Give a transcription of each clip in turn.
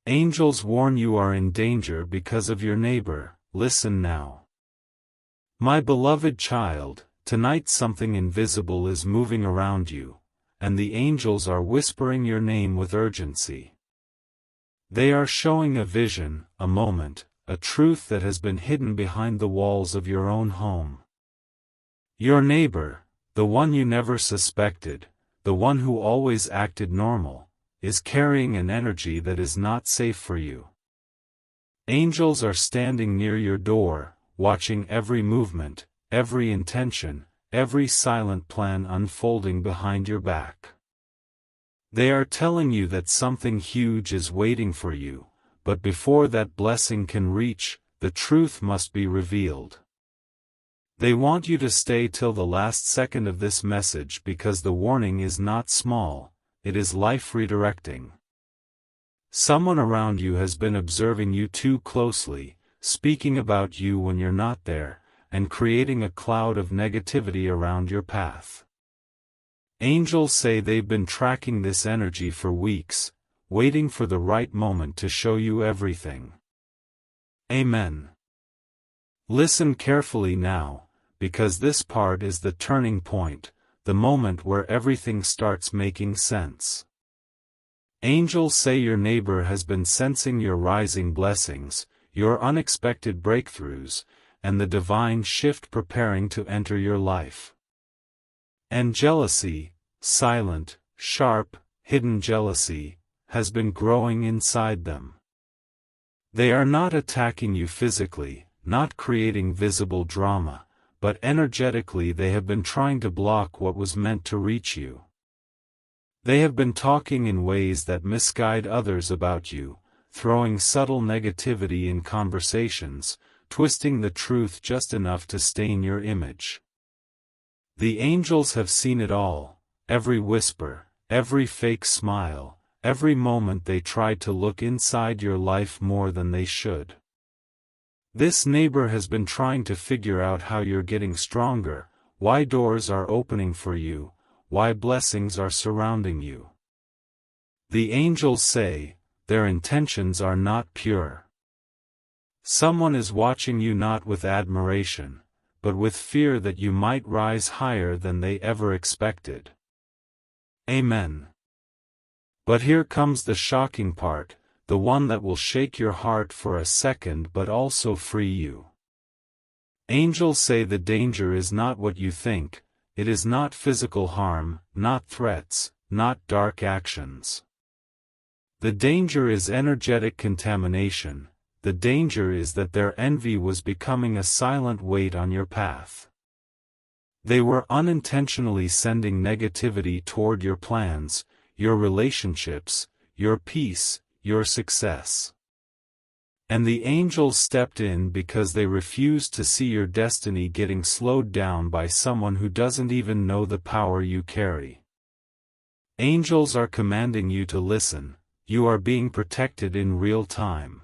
Angels warn you are in danger because of your neighbor. Listen now. My beloved child, tonight something invisible is moving around you, and the angels are whispering your name with urgency. They are showing a vision, a moment, a truth that has been hidden behind the walls of your own home. Your neighbor, the one you never suspected, the one who always acted normal, is carrying an energy that is not safe for you. Angels are standing near your door, watching every movement, every intention, every silent plan unfolding behind your back. They are telling you that something huge is waiting for you, but before that blessing can reach, the truth must be revealed. They want you to stay till the last second of this message because the warning is not small, it is life redirecting. Someone around you has been observing you too closely, speaking about you when you're not there, and creating a cloud of negativity around your path. Angels say they've been tracking this energy for weeks, waiting for the right moment to show you everything. Amen. Listen carefully now, because this part is the turning point, the moment where everything starts making sense. Angels say your neighbor has been sensing your rising blessings, your unexpected breakthroughs, and the divine shift preparing to enter your life. And jealousy, silent, sharp, hidden jealousy, has been growing inside them. They are not attacking you physically, not creating visible drama, but energetically they have been trying to block what was meant to reach you. They have been talking in ways that misguide others about you, throwing subtle negativity in conversations, twisting the truth just enough to stain your image. The angels have seen it all, every whisper, every fake smile, every moment they tried to look inside your life more than they should. This neighbor has been trying to figure out how you're getting stronger, why doors are opening for you, why blessings are surrounding you. The angels say, their intentions are not pure. Someone is watching you not with admiration, but with fear that you might rise higher than they ever expected. Amen. But here comes the shocking part, the one that will shake your heart for a second but also free you. Angels say the danger is not what you think, it is not physical harm, not threats, not dark actions. The danger is energetic contamination, the danger is that their envy was becoming a silent weight on your path. They were unintentionally sending negativity toward your plans, your relationships, your peace, your success. And the angels stepped in because they refused to see your destiny getting slowed down by someone who doesn't even know the power you carry. Angels are commanding you to listen, you are being protected in real time.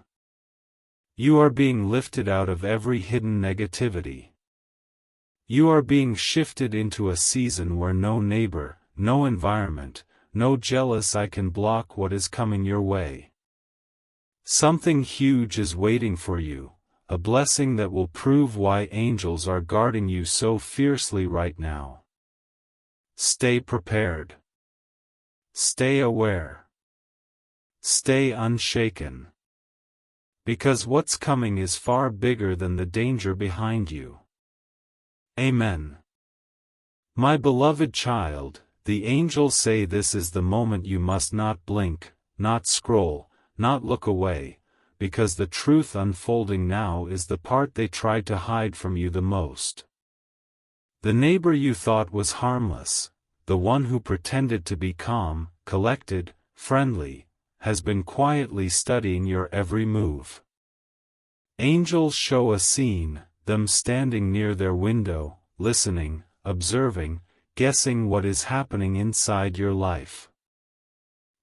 You are being lifted out of every hidden negativity. You are being shifted into a season where no neighbor, no environment, no jealous eye can block what is coming your way. Something huge is waiting for you, a blessing that will prove why angels are guarding you so fiercely right now. Stay prepared. Stay aware. Stay unshaken. Because what's coming is far bigger than the danger behind you. Amen. My beloved child, the angels say this is the moment you must not blink, not scroll, not look away, because the truth unfolding now is the part they tried to hide from you the most. The neighbor you thought was harmless, the one who pretended to be calm, collected, friendly, has been quietly studying your every move. Angels show a scene, them standing near their window, listening, observing, guessing what is happening inside your life.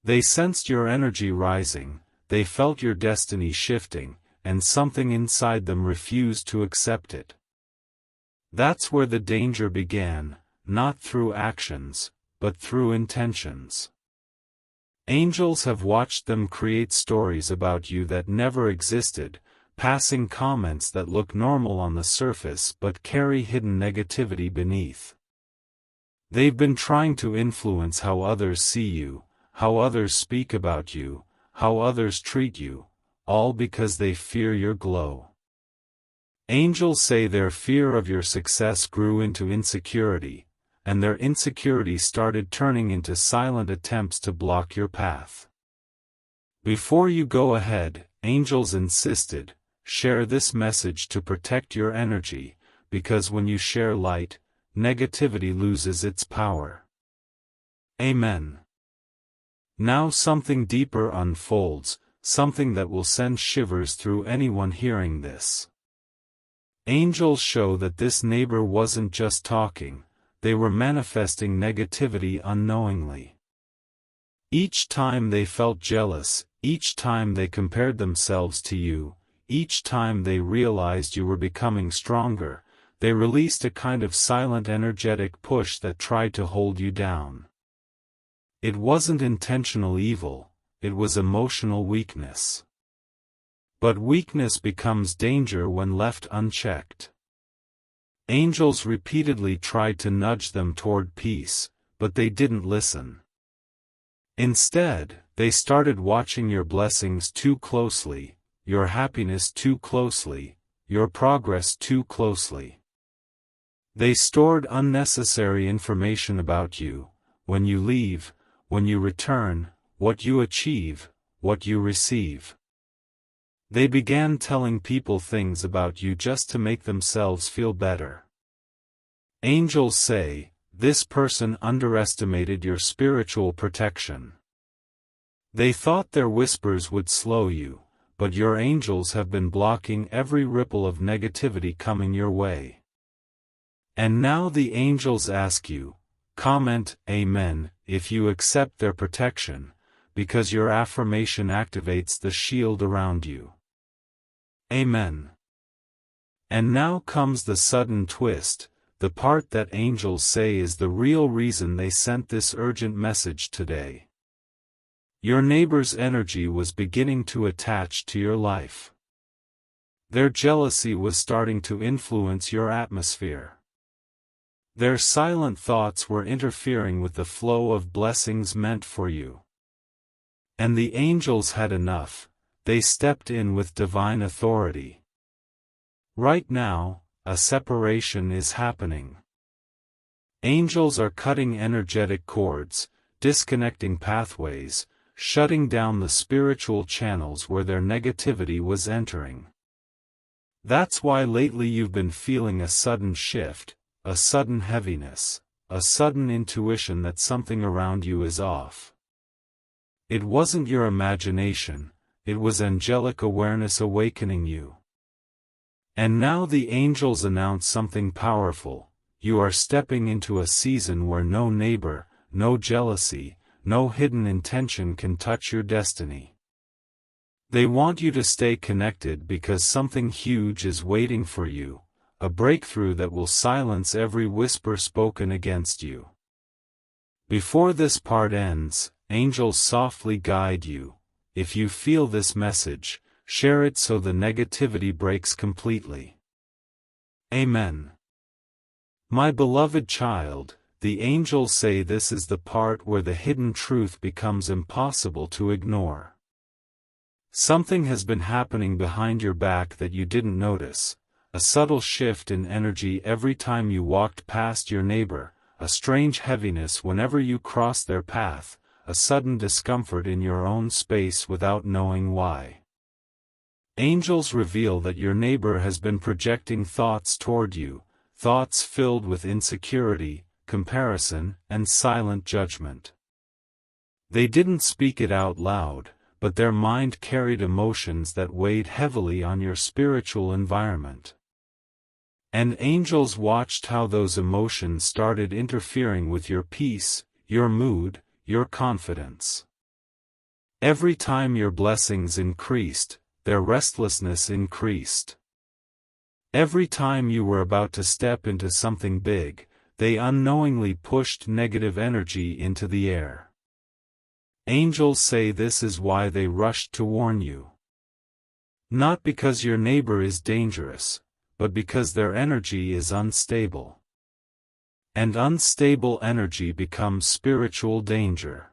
They sensed your energy rising, they felt your destiny shifting, and something inside them refused to accept it. That's where the danger began, not through actions, but through intentions. Angels have watched them create stories about you that never existed, passing comments that look normal on the surface but carry hidden negativity beneath. They've been trying to influence how others see you, how others speak about you, how others treat you, all because they fear your glow. Angels say their fear of your success grew into insecurity, and their insecurity started turning into silent attempts to block your path. Before you go ahead, angels insisted, share this message to protect your energy, because when you share light, negativity loses its power. Amen. Now something deeper unfolds, something that will send shivers through anyone hearing this. Angels show that this neighbor wasn't just talking, they were manifesting negativity unknowingly. Each time they felt jealous, each time they compared themselves to you, each time they realized you were becoming stronger, they released a kind of silent energetic push that tried to hold you down. It wasn't intentional evil, it was emotional weakness. But weakness becomes danger when left unchecked. Angels repeatedly tried to nudge them toward peace, but they didn't listen. Instead, they started watching your blessings too closely, your happiness too closely, your progress too closely. They stored unnecessary information about you, when you leave, when you return, what you achieve, what you receive. They began telling people things about you just to make themselves feel better. Angels say, this person underestimated your spiritual protection. They thought their whispers would slow you, but your angels have been blocking every ripple of negativity coming your way. And now the angels ask you, comment Amen if you accept their protection, because your affirmation activates the shield around you. Amen. And now comes the sudden twist, the part that angels say is the real reason they sent this urgent message today. Your neighbor's energy was beginning to attach to your life. Their jealousy was starting to influence your atmosphere. Their silent thoughts were interfering with the flow of blessings meant for you. And the angels had enough. They stepped in with divine authority. Right now, a separation is happening. Angels are cutting energetic cords, disconnecting pathways, shutting down the spiritual channels where their negativity was entering. That's why lately you've been feeling a sudden shift, a sudden heaviness, a sudden intuition that something around you is off. It wasn't your imagination. It was angelic awareness awakening you. And now the angels announce something powerful. You are stepping into a season where no neighbor, no jealousy, no hidden intention can touch your destiny. They want you to stay connected because something huge is waiting for you, a breakthrough that will silence every whisper spoken against you. Before this part ends, angels softly guide you. If you feel this message, share it so the negativity breaks completely. Amen. My beloved child, the angels say this is the part where the hidden truth becomes impossible to ignore. Something has been happening behind your back that you didn't notice, a subtle shift in energy every time you walked past your neighbor, a strange heaviness whenever you crossed their path, a sudden discomfort in your own space without knowing why. Angels reveal that your neighbor has been projecting thoughts toward you, thoughts filled with insecurity, comparison, and silent judgment. They didn't speak it out loud, but their mind carried emotions that weighed heavily on your spiritual environment. And angels watched how those emotions started interfering with your peace, your mood, your confidence. Every time your blessings increased, their restlessness increased. Every time you were about to step into something big, they unknowingly pushed negative energy into the air. Angels say this is why they rushed to warn you. Not because your neighbor is dangerous, but because their energy is unstable. And unstable energy becomes spiritual danger.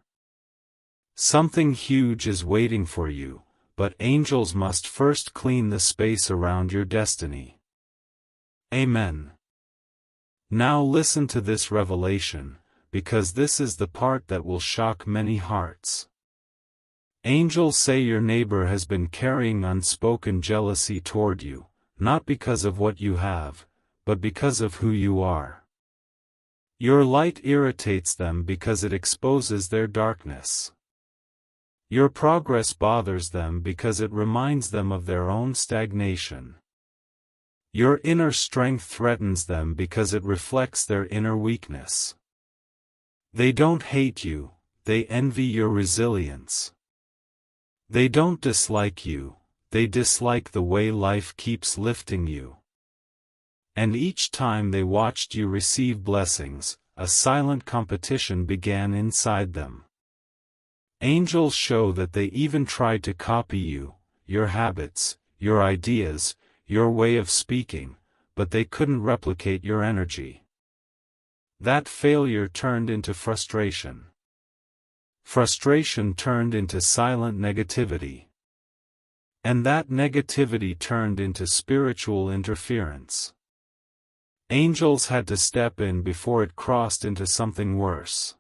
Something huge is waiting for you, but angels must first clean the space around your destiny. Amen. Now listen to this revelation, because this is the part that will shock many hearts. Angels say your neighbor has been carrying unspoken jealousy toward you, not because of what you have, but because of who you are. Your light irritates them because it exposes their darkness. Your progress bothers them because it reminds them of their own stagnation. Your inner strength threatens them because it reflects their inner weakness. They don't hate you, they envy your resilience. They don't dislike you, they dislike the way life keeps lifting you. And each time they watched you receive blessings, a silent competition began inside them. Angels show that they even tried to copy you, your habits, your ideas, your way of speaking, but they couldn't replicate your energy. That failure turned into frustration. Frustration turned into silent negativity. And that negativity turned into spiritual interference. Angels had to step in before it crossed into something worse.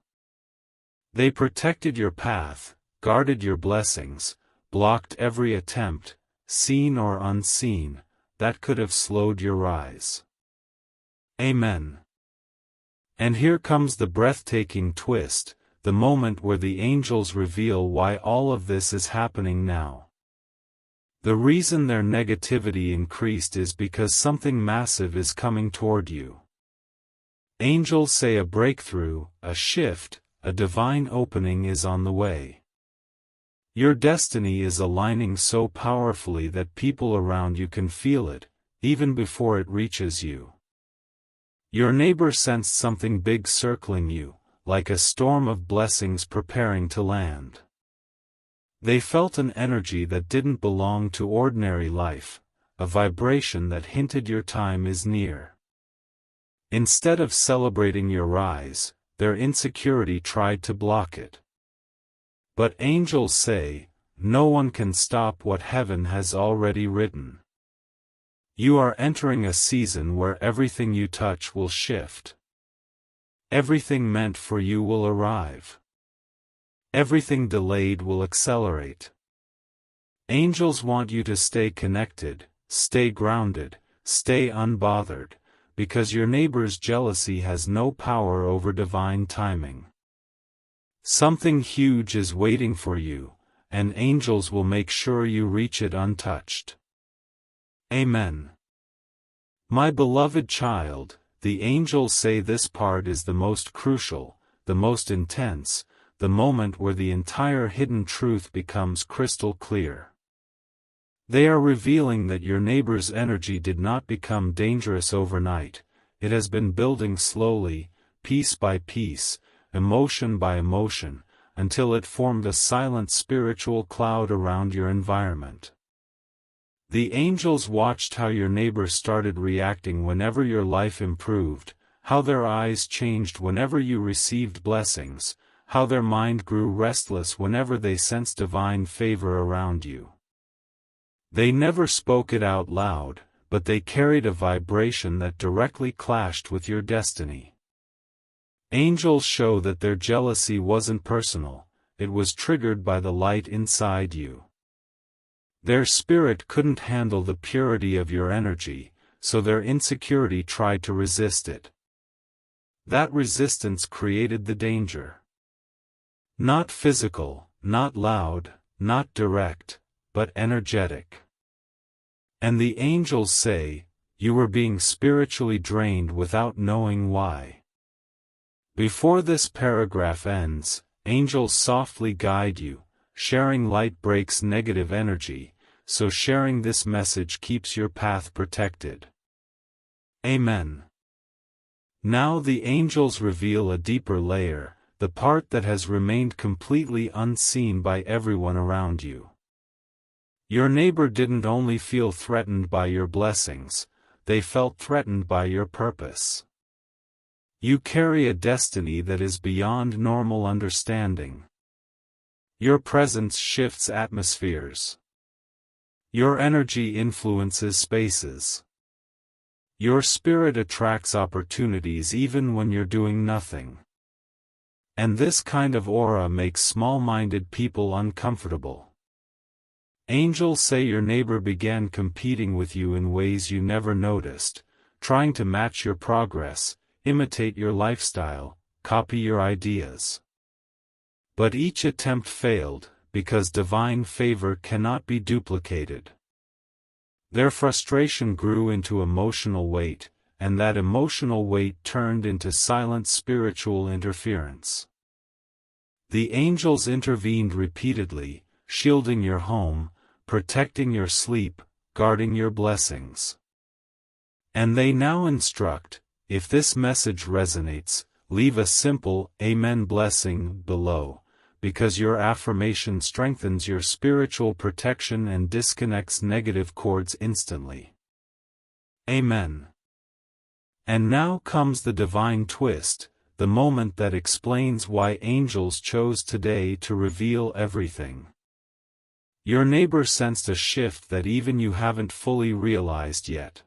They protected your path, guarded your blessings, blocked every attempt, seen or unseen, that could have slowed your rise. Amen. And here comes the breathtaking twist, the moment where the angels reveal why all of this is happening now. The reason their negativity increased is because something massive is coming toward you. Angels say a breakthrough, a shift, a divine opening is on the way. Your destiny is aligning so powerfully that people around you can feel it, even before it reaches you. Your neighbor sensed something big circling you, like a storm of blessings preparing to land. They felt an energy that didn't belong to ordinary life, a vibration that hinted your time is near. Instead of celebrating your rise, their insecurity tried to block it. But angels say, no one can stop what heaven has already written. You are entering a season where everything you touch will shift. Everything meant for you will arrive. Everything delayed will accelerate. Angels want you to stay connected, stay grounded, stay unbothered, because your neighbor's jealousy has no power over divine timing. Something huge is waiting for you, and angels will make sure you reach it untouched. Amen. My beloved child, the angels say this part is the most crucial, the most intense, the moment where the entire hidden truth becomes crystal clear. They are revealing that your neighbor's energy did not become dangerous overnight, it has been building slowly, piece by piece, emotion by emotion, until it formed a silent spiritual cloud around your environment. The angels watched how your neighbor started reacting whenever your life improved, how their eyes changed whenever you received blessings, how their mind grew restless whenever they sensed divine favor around you. They never spoke it out loud, but they carried a vibration that directly clashed with your destiny. Angels show that their jealousy wasn't personal, it was triggered by the light inside you. Their spirit couldn't handle the purity of your energy, so their insecurity tried to resist it. That resistance created the danger. Not physical, not loud, not direct, but energetic. And the angels say, you were being spiritually drained without knowing why. Before this paragraph ends, angels softly guide you, sharing light breaks negative energy, so sharing this message keeps your path protected. Amen. Now the angels reveal a deeper layer, the part that has remained completely unseen by everyone around you. Your neighbor didn't only feel threatened by your blessings, they felt threatened by your purpose. You carry a destiny that is beyond normal understanding. Your presence shifts atmospheres. Your energy influences spaces. Your spirit attracts opportunities even when you're doing nothing. And this kind of aura makes small-minded people uncomfortable. Angels say your neighbor began competing with you in ways you never noticed, trying to match your progress, imitate your lifestyle, copy your ideas. But each attempt failed, because divine favor cannot be duplicated. Their frustration grew into emotional weight, and that emotional weight turned into silent spiritual interference. The angels intervened repeatedly, shielding your home, protecting your sleep, guarding your blessings. And they now instruct, if this message resonates, leave a simple Amen blessing below, because your affirmation strengthens your spiritual protection and disconnects negative cords instantly. Amen. And now comes the divine twist, the moment that explains why angels chose today to reveal everything. Your neighbor sensed a shift that even you haven't fully realized yet.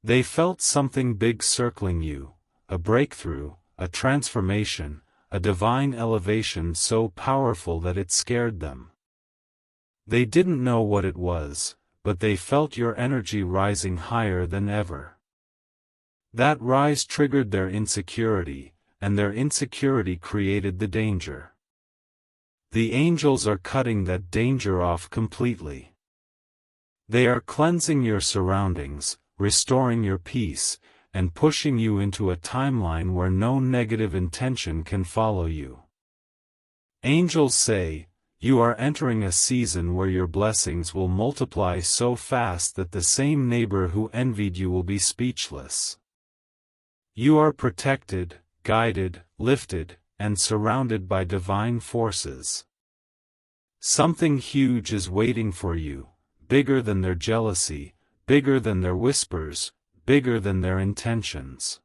They felt something big circling you, a breakthrough, a transformation, a divine elevation so powerful that it scared them. They didn't know what it was, but they felt your energy rising higher than ever. That rise triggered their insecurity, and their insecurity created the danger. The angels are cutting that danger off completely. They are cleansing your surroundings, restoring your peace, and pushing you into a timeline where no negative intention can follow you. Angels say, you are entering a season where your blessings will multiply so fast that the same neighbor who envied you will be speechless. You are protected, guided, lifted, and surrounded by divine forces. Something huge is waiting for you, bigger than their jealousy, bigger than their whispers, bigger than their intentions.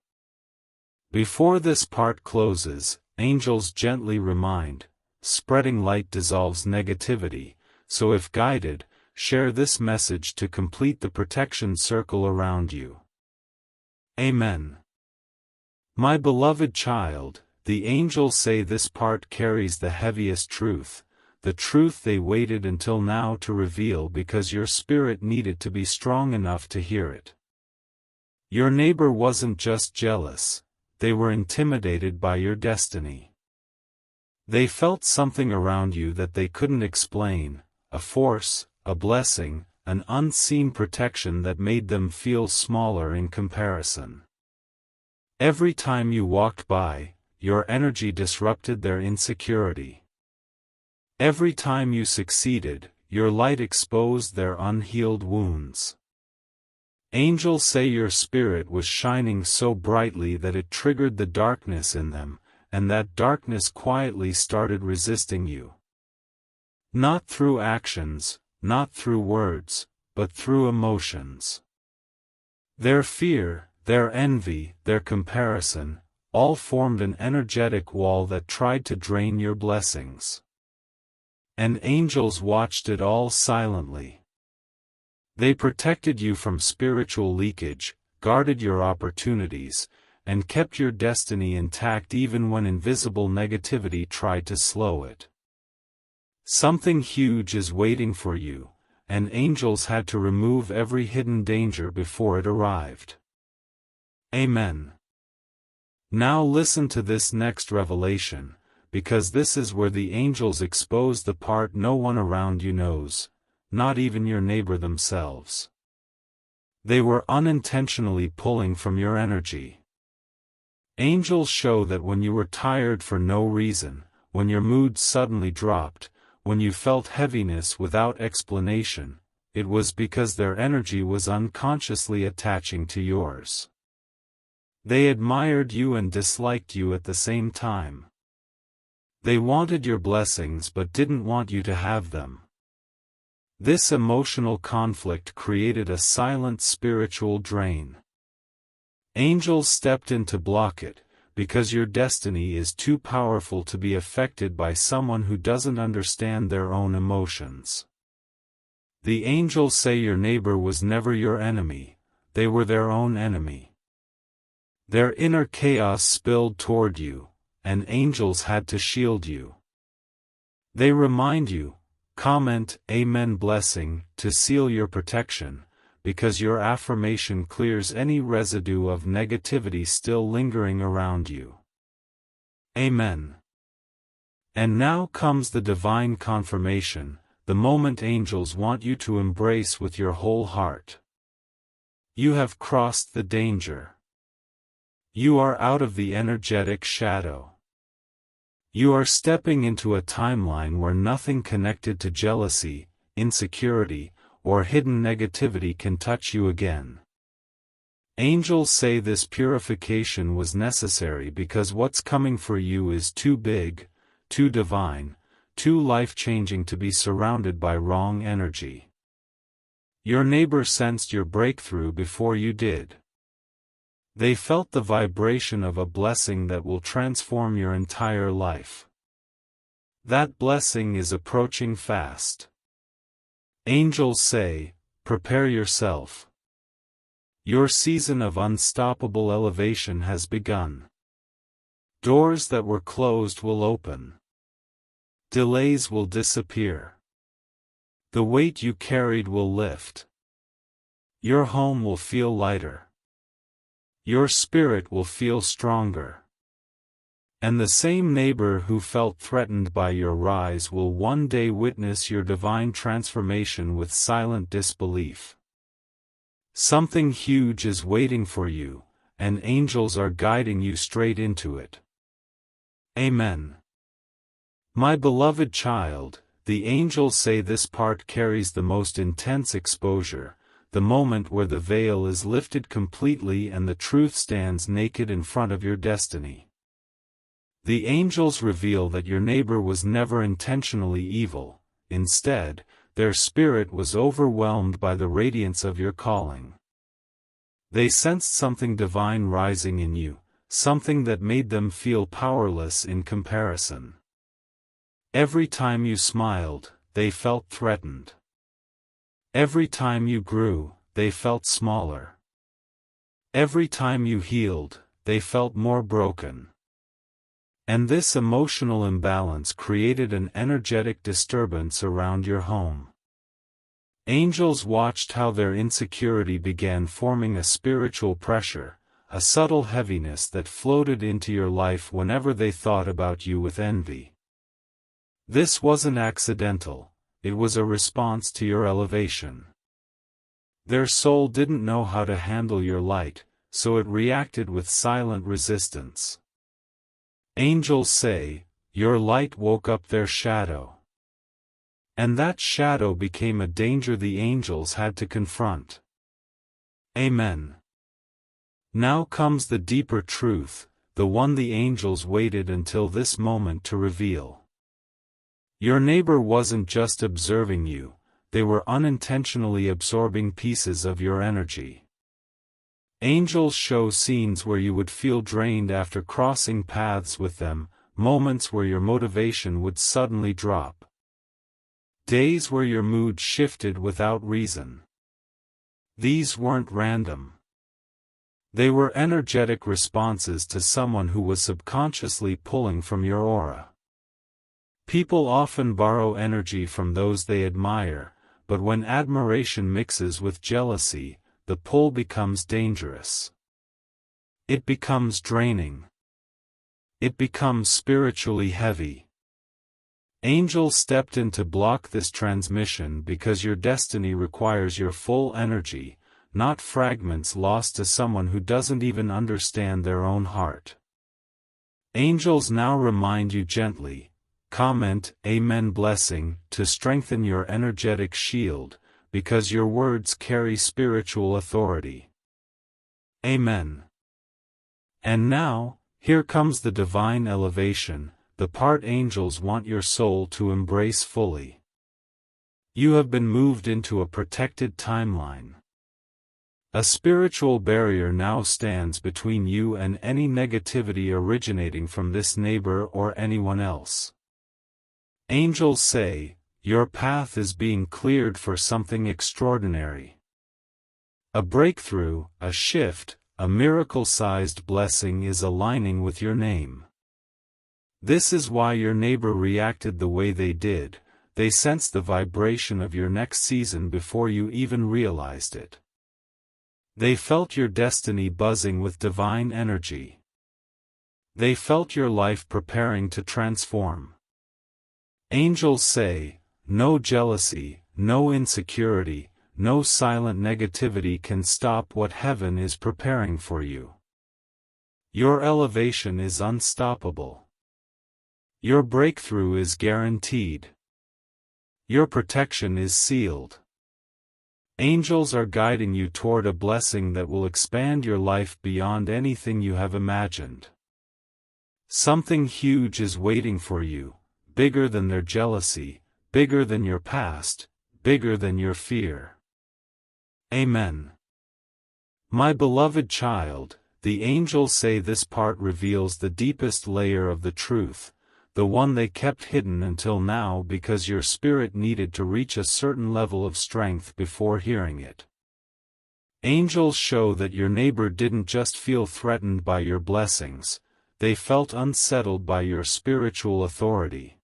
Before this part closes, angels gently remind, spreading light dissolves negativity, so if guided, share this message to complete the protection circle around you. Amen. My beloved child, the angels say this part carries the heaviest truth, the truth they waited until now to reveal because your spirit needed to be strong enough to hear it. Your neighbor wasn't just jealous, they were intimidated by your destiny. They felt something around you that they couldn't explain, a force, a blessing, an unseen protection that made them feel smaller in comparison. Every time you walked by, your energy disrupted their insecurity. Every time you succeeded, your light exposed their unhealed wounds. Angels say your spirit was shining so brightly that it triggered the darkness in them, and that darkness quietly started resisting you. Not through actions, not through words, but through emotions. Their fear, their envy, their comparison, all formed an energetic wall that tried to drain your blessings. And angels watched it all silently. They protected you from spiritual leakage, guarded your opportunities, and kept your destiny intact even when invisible negativity tried to slow it. Something huge is waiting for you, and angels had to remove every hidden danger before it arrived. Amen. Now listen to this next revelation, because this is where the angels expose the part no one around you knows, not even your neighbor themselves. They were unintentionally pulling from your energy. Angels show that when you were tired for no reason, when your mood suddenly dropped, when you felt heaviness without explanation, it was because their energy was unconsciously attaching to yours. They admired you and disliked you at the same time. They wanted your blessings but didn't want you to have them. This emotional conflict created a silent spiritual drain. Angels stepped in to block it, because your destiny is too powerful to be affected by someone who doesn't understand their own emotions. The angels say your neighbor was never your enemy, they were their own enemy. Their inner chaos spilled toward you, and angels had to shield you. They remind you, comment Amen blessing to seal your protection, because your affirmation clears any residue of negativity still lingering around you. Amen. And now comes the divine confirmation, the moment angels want you to embrace with your whole heart. You have crossed the danger. You are out of the energetic shadow. You are stepping into a timeline where nothing connected to jealousy, insecurity, or hidden negativity can touch you again. Angels say this purification was necessary because what's coming for you is too big, too divine, too life-changing to be surrounded by wrong energy. Your neighbor sensed your breakthrough before you did. They felt the vibration of a blessing that will transform your entire life. That blessing is approaching fast. Angels say, prepare yourself. Your season of unstoppable elevation has begun. Doors that were closed will open. Delays will disappear. The weight you carried will lift. Your home will feel lighter. Your spirit will feel stronger. And the same neighbor who felt threatened by your rise will one day witness your divine transformation with silent disbelief. Something huge is waiting for you, and angels are guiding you straight into it. Amen. My beloved child, the angels say this part carries the most intense exposure, the moment where the veil is lifted completely and the truth stands naked in front of your destiny. The angels reveal that your neighbor was never intentionally evil, instead, their spirit was overwhelmed by the radiance of your calling. They sensed something divine rising in you, something that made them feel powerless in comparison. Every time you smiled, they felt threatened. Every time you grew, they felt smaller. Every time you healed, they felt more broken. And this emotional imbalance created an energetic disturbance around your home. Angels watched how their insecurity began forming a spiritual pressure, a subtle heaviness that floated into your life whenever they thought about you with envy. This wasn't accidental. It was a response to your elevation. Their soul didn't know how to handle your light, so it reacted with silent resistance. Angels say, your light woke up their shadow. And that shadow became a danger the angels had to confront. Amen. Now comes the deeper truth, the one the angels waited until this moment to reveal. Your neighbor wasn't just observing you, they were unintentionally absorbing pieces of your energy. Angels show scenes where you would feel drained after crossing paths with them, moments where your motivation would suddenly drop. Days where your mood shifted without reason. These weren't random. They were energetic responses to someone who was subconsciously pulling from your aura. People often borrow energy from those they admire, but when admiration mixes with jealousy, the pull becomes dangerous. It becomes draining. It becomes spiritually heavy. Angels stepped in to block this transmission because your destiny requires your full energy, not fragments lost to someone who doesn't even understand their own heart. Angels now remind you gently, comment Amen blessing to strengthen your energetic shield, because your words carry spiritual authority. Amen. And now, here comes the divine elevation, the part angels want your soul to embrace fully. You have been moved into a protected timeline. A spiritual barrier now stands between you and any negativity originating from this neighbor or anyone else. Angels say, your path is being cleared for something extraordinary. A breakthrough, a shift, a miracle-sized blessing is aligning with your name. This is why your neighbor reacted the way they did. They sensed the vibration of your next season before you even realized it. They felt your destiny buzzing with divine energy. They felt your life preparing to transform. Angels say, no jealousy, no insecurity, no silent negativity can stop what heaven is preparing for you. Your elevation is unstoppable. Your breakthrough is guaranteed. Your protection is sealed. Angels are guiding you toward a blessing that will expand your life beyond anything you have imagined. Something huge is waiting for you, bigger than their jealousy, bigger than your past, bigger than your fear. Amen. My beloved child, the angels say this part reveals the deepest layer of the truth, the one they kept hidden until now because your spirit needed to reach a certain level of strength before hearing it. Angels show that your neighbor didn't just feel threatened by your blessings, they felt unsettled by your spiritual authority.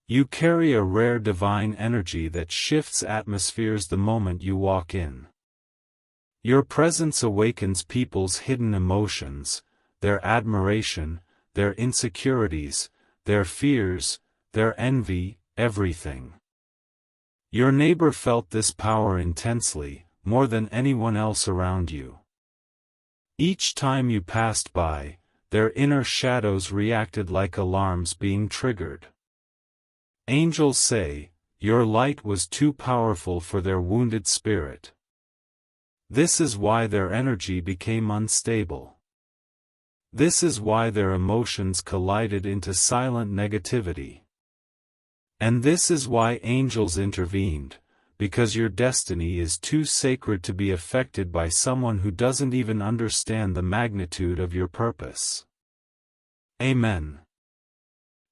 You carry a rare divine energy that shifts atmospheres the moment you walk in. Your presence awakens people's hidden emotions, their admiration, their insecurities, their fears, their envy, everything. Your neighbor felt this power intensely, more than anyone else around you. Each time you passed by, their inner shadows reacted like alarms being triggered. Angels say, your light was too powerful for their wounded spirit. This is why their energy became unstable. This is why their emotions collided into silent negativity. And this is why angels intervened, because your destiny is too sacred to be affected by someone who doesn't even understand the magnitude of your purpose. Amen.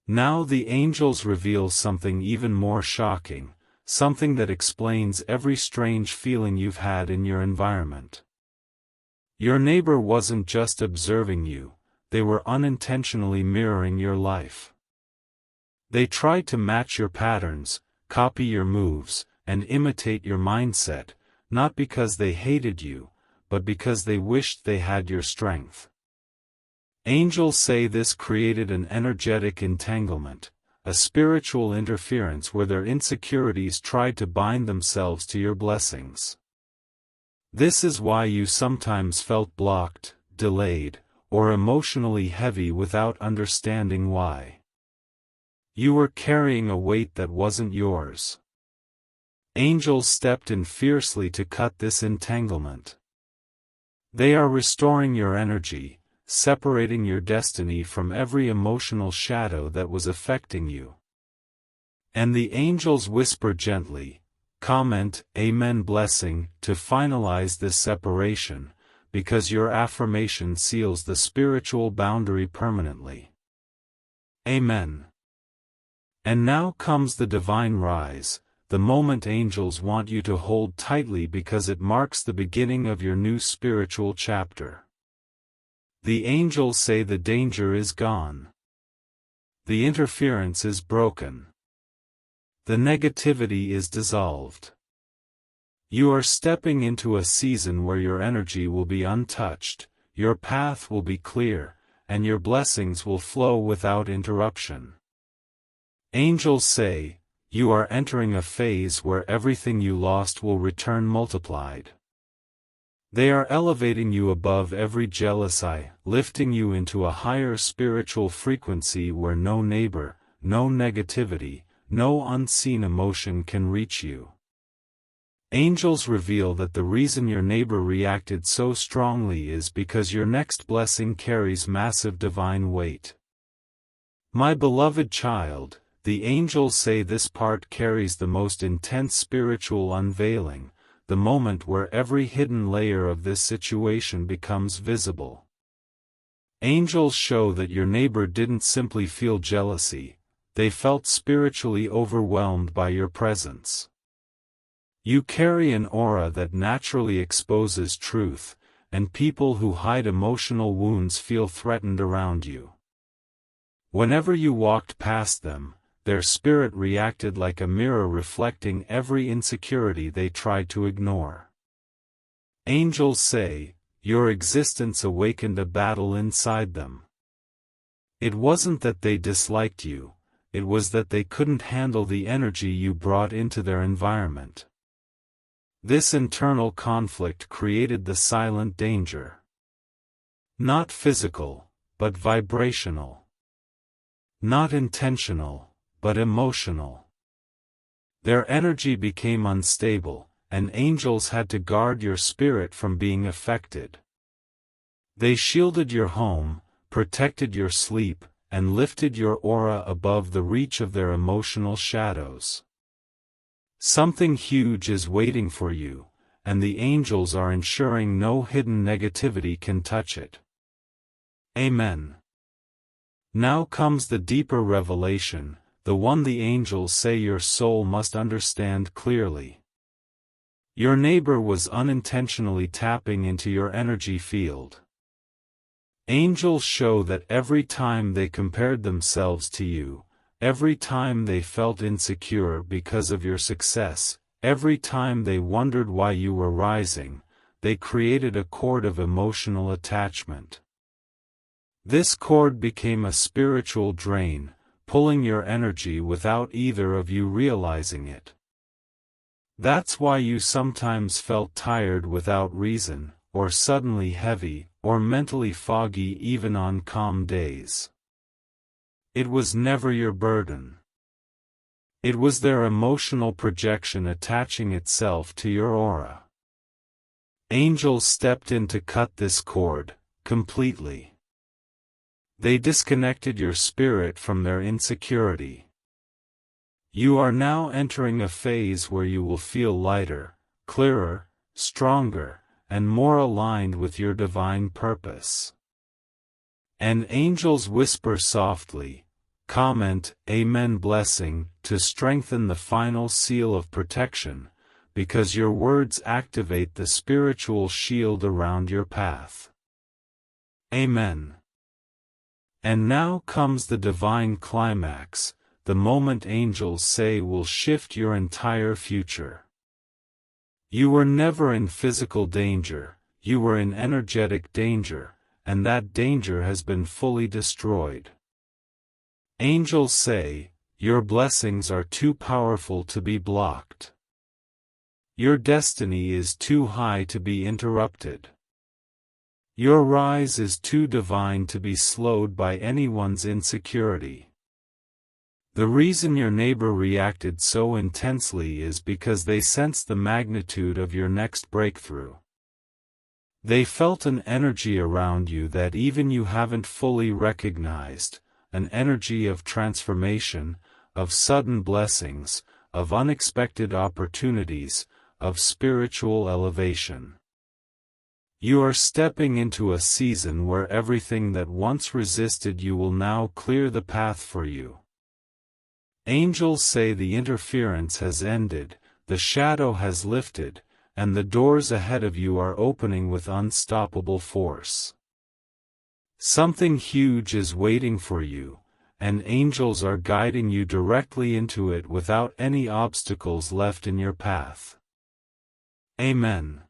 Now the angels reveal something even more shocking, something that explains every strange feeling you've had in your environment. Your neighbor wasn't just observing you, they were unintentionally mirroring your life. They tried to match your patterns, copy your moves, and imitate your mindset, not because they hated you, but because they wished they had your strength. Angels say this created an energetic entanglement, a spiritual interference where their insecurities tried to bind themselves to your blessings. This is why you sometimes felt blocked, delayed, or emotionally heavy without understanding why. You were carrying a weight that wasn't yours. Angels stepped in fiercely to cut this entanglement. They are restoring your energy, separating your destiny from every emotional shadow that was affecting you. And the angels whisper gently, comment, Amen blessing, to finalize this separation, because your affirmation seals the spiritual boundary permanently. Amen. And now comes the divine rise, the moment angels want you to hold tightly because it marks the beginning of your new spiritual chapter. The angels say the danger is gone. The interference is broken. The negativity is dissolved. You are stepping into a season where your energy will be untouched, your path will be clear, and your blessings will flow without interruption. Angels say, you are entering a phase where everything you lost will return multiplied. They are elevating you above every jealous eye, lifting you into a higher spiritual frequency where no neighbor, no negativity, no unseen emotion can reach you. Angels reveal that the reason your neighbor reacted so strongly is because your next blessing carries massive divine weight. My beloved child, the angels say this part carries the most intense spiritual unveiling, the moment where every hidden layer of this situation becomes visible. Angels show that your neighbor didn't simply feel jealousy, they felt spiritually overwhelmed by your presence. You carry an aura that naturally exposes truth, and people who hide emotional wounds feel threatened around you. Whenever you walked past them, their spirit reacted like a mirror reflecting every insecurity they tried to ignore. Angels say, your existence awakened a battle inside them. It wasn't that they disliked you, it was that they couldn't handle the energy you brought into their environment. This internal conflict created the silent danger. Not physical, but vibrational. Not intentional, but emotional. Their energy became unstable, and angels had to guard your spirit from being affected. They shielded your home, protected your sleep, and lifted your aura above the reach of their emotional shadows. Something huge is waiting for you, and the angels are ensuring no hidden negativity can touch it. Amen. Now comes the deeper revelation, the one the angels say your soul must understand clearly. Your neighbor was unintentionally tapping into your energy field. Angels show that every time they compared themselves to you, every time they felt insecure because of your success, every time they wondered why you were rising, they created a cord of emotional attachment. This cord became a spiritual drain, pulling your energy without either of you realizing it. That's why you sometimes felt tired without reason, or suddenly heavy, or mentally foggy even on calm days. It was never your burden. It was their emotional projection attaching itself to your aura. Angels stepped in to cut this cord, completely. They disconnected your spirit from their insecurity. You are now entering a phase where you will feel lighter, clearer, stronger, and more aligned with your divine purpose. And angels whisper softly, comment, Amen blessing, to strengthen the final seal of protection, because your words activate the spiritual shield around your path. Amen. And now comes the divine climax, the moment angels say will shift your entire future. You were never in physical danger, you were in energetic danger, and that danger has been fully destroyed. Angels say, your blessings are too powerful to be blocked. Your destiny is too high to be interrupted. Your rise is too divine to be slowed by anyone's insecurity. The reason your neighbor reacted so intensely is because they sensed the magnitude of your next breakthrough. They felt an energy around you that even you haven't fully recognized, an energy of transformation, of sudden blessings, of unexpected opportunities, of spiritual elevation. You are stepping into a season where everything that once resisted you will now clear the path for you. Angels say the interference has ended, the shadow has lifted, and the doors ahead of you are opening with unstoppable force. Something huge is waiting for you, and angels are guiding you directly into it without any obstacles left in your path. Amen.